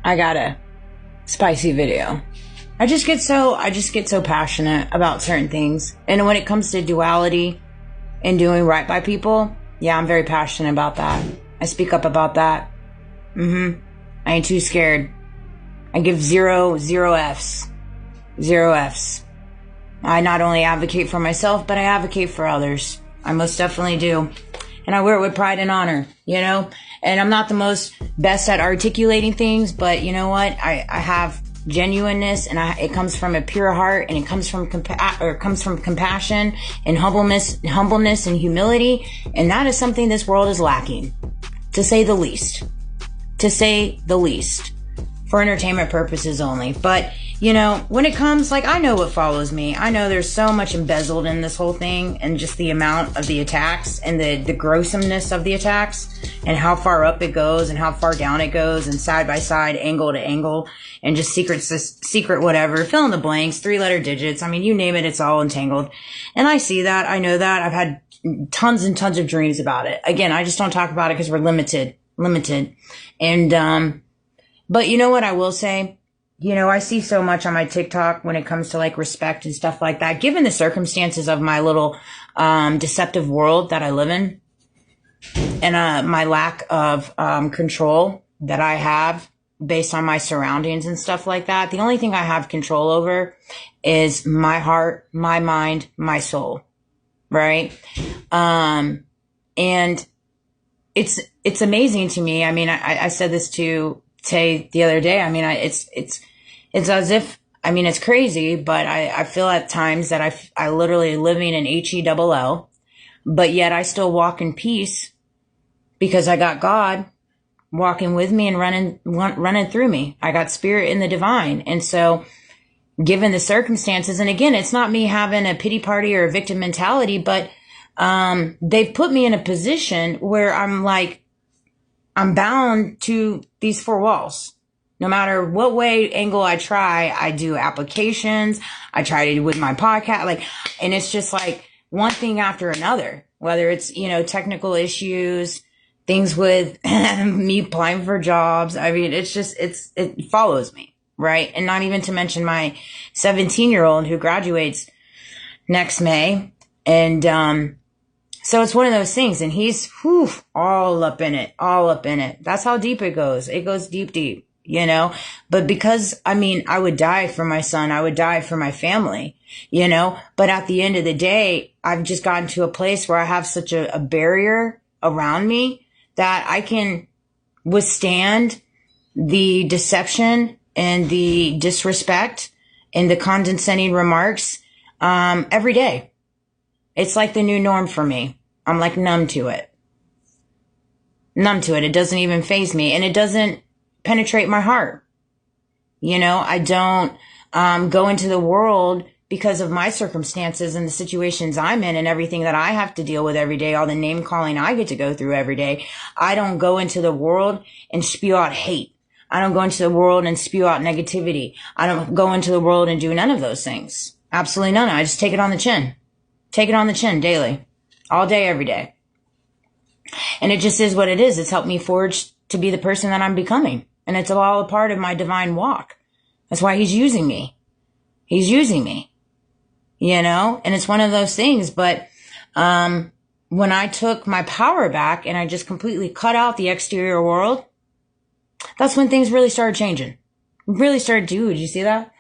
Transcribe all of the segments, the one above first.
I got a spicy video. I just get so passionate about certain things. And when it comes to duality and doing right by people, yeah, I'm very passionate about that. I speak up about that. I ain't too scared. I give zero F's. Zero F's. I not only advocate for myself, but I advocate for others. I most definitely do. And I wear it with pride and honor, you know? And I'm not the most best at articulating things, but you know what? I have genuineness, and it comes from a pure heart, and it comes from compassion and humbleness and humility. And that is something this world is lacking, to say the least. To say the least. For entertainment purposes only. But, you know, when it comes, like, I know what follows me. I know there's so much embezzled in this whole thing, and just the amount of the attacks and the gruesomeness of the attacks, and how far up it goes and how far down it goes, and side by side, angle to angle, and just secret whatever, fill in the blanks, 3-letter digits. I mean, you name it, it's all entangled. And I see that. I know that. I've had tons and tons of dreams about it. Again, I just don't talk about it because we're limited. And, but you know what I will say? You know, I see so much on my TikTok when it comes to like respect and stuff like that. Given the circumstances of my little deceptive world that I live in, and my lack of control that I have based on my surroundings and stuff like that, the only thing I have control over is my heart, my mind, my soul, right? And it's amazing to me. I mean, I said this to Tay the other day. I mean, it's as if, I mean, it's crazy, but I feel at times that I literally living in HELL, but yet I still walk in peace because I got God walking with me and running through me. I got spirit in the divine. And so given the circumstances, and again, it's not me having a pity party or a victim mentality, but they've put me in a position where I'm bound to these 4 walls. No matter what angle I try, I do applications. I try to do with my podcast, and it's just like one thing after another, whether it's, you know, technical issues, things with me applying for jobs. I mean, it follows me, right? And not even to mention my 17-year-old who graduates next May. And, so it's one of those things, and he's all up in it. That's how deep it goes. It goes deep, you know, but because, I mean, I would die for my son. I would die for my family, you know, but at the end of the day, I've just gotten to a place where I have such a barrier around me that I can withstand the deception and the disrespect and the condescending remarks, every day. It's like the new norm for me. I'm like numb to it. It doesn't even faze me, and it doesn't penetrate my heart. You know, I don't go into the world because of my circumstances and the situations I'm in and everything that I have to deal with every day, all the name calling I get to go through every day. I don't go into the world and spew out hate. I don't go into the world and spew out negativity. I don't go into the world and do none of those things. Absolutely none. I just take it on the chin. Take it on the chin daily, all day, every day. And it just is what it is. It's helped me forge to be the person that I'm becoming. And it's all a part of my divine walk. That's why he's using me. He's using me, you know, and it's one of those things. But, when I took my power back and I just completely cut out the exterior world, that's when things really started changing. Really started to, did you see that?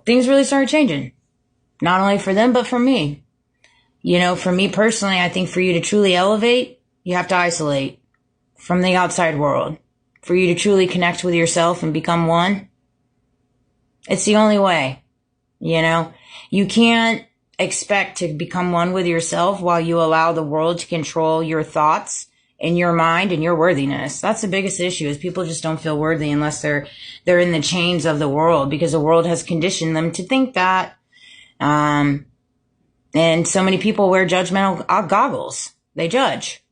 Things really started changing. Not only for them, but for me. You know, for me personally, I think for you to truly elevate, you have to isolate from the outside world. For you to truly connect with yourself and become one, it's the only way. You know, you can't expect to become one with yourself while you allow the world to control your thoughts and your mind and your worthiness. That's the biggest issue, is people just don't feel worthy unless they're in the chains of the world, because the world has conditioned them to think that. And so many people wear judgmental goggles. They judge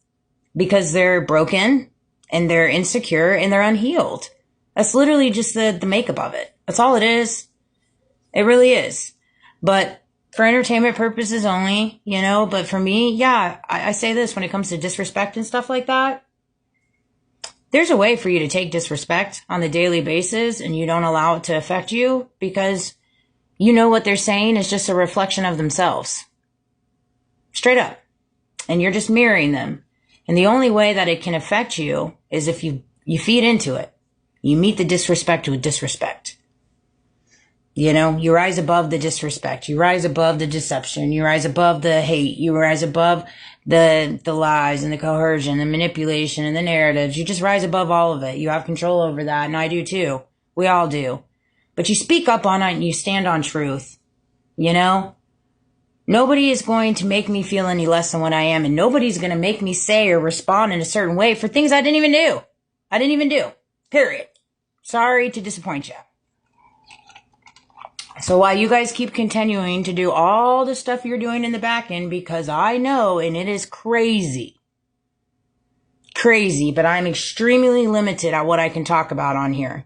because they're broken and they're insecure and they're unhealed. That's literally just the makeup of it. That's all it is. It really is. But for entertainment purposes only, you know, but for me, yeah, I say this when it comes to disrespect and stuff like that. There's a way for you to take disrespect on the daily basis and you don't allow it to affect you because you know what they're saying is just a reflection of themselves. Straight up. And you're just mirroring them. And the only way that it can affect you is if you feed into it. You meet the disrespect with disrespect. You know, you rise above the disrespect. You rise above the deception. You rise above the hate. You rise above the lies and the coercion, the manipulation and the narratives. You just rise above all of it. You have control over that. And I do too. We all do. But you speak up on it and you stand on truth. You know? Nobody is going to make me feel any less than what I am. And nobody's going to make me say or respond in a certain way for things I didn't even do. I didn't even do. Period. Sorry to disappoint you. So while you guys keep continuing to do all the stuff you're doing in the back end, because I know, and it is crazy, but I'm extremely limited at what I can talk about on here.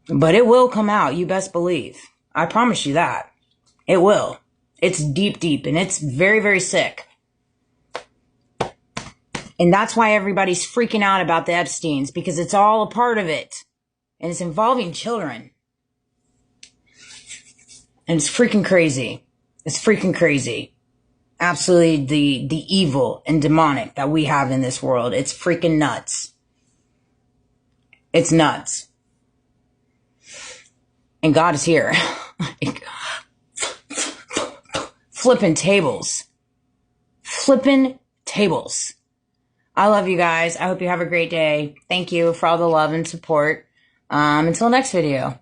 But it will come out, you best believe. I promise you that. It will. It's deep, and it's very, very sick. And that's why everybody's freaking out about the Epsteins, because it's all a part of it. And it's involving children. And it's freaking crazy. It's freaking crazy. Absolutely the evil and demonic that we have in this world. It's freaking nuts. It's nuts. And God is here. Flipping tables. Flipping tables. I love you guys. I hope you have a great day. Thank you for all the love and support. Until next video.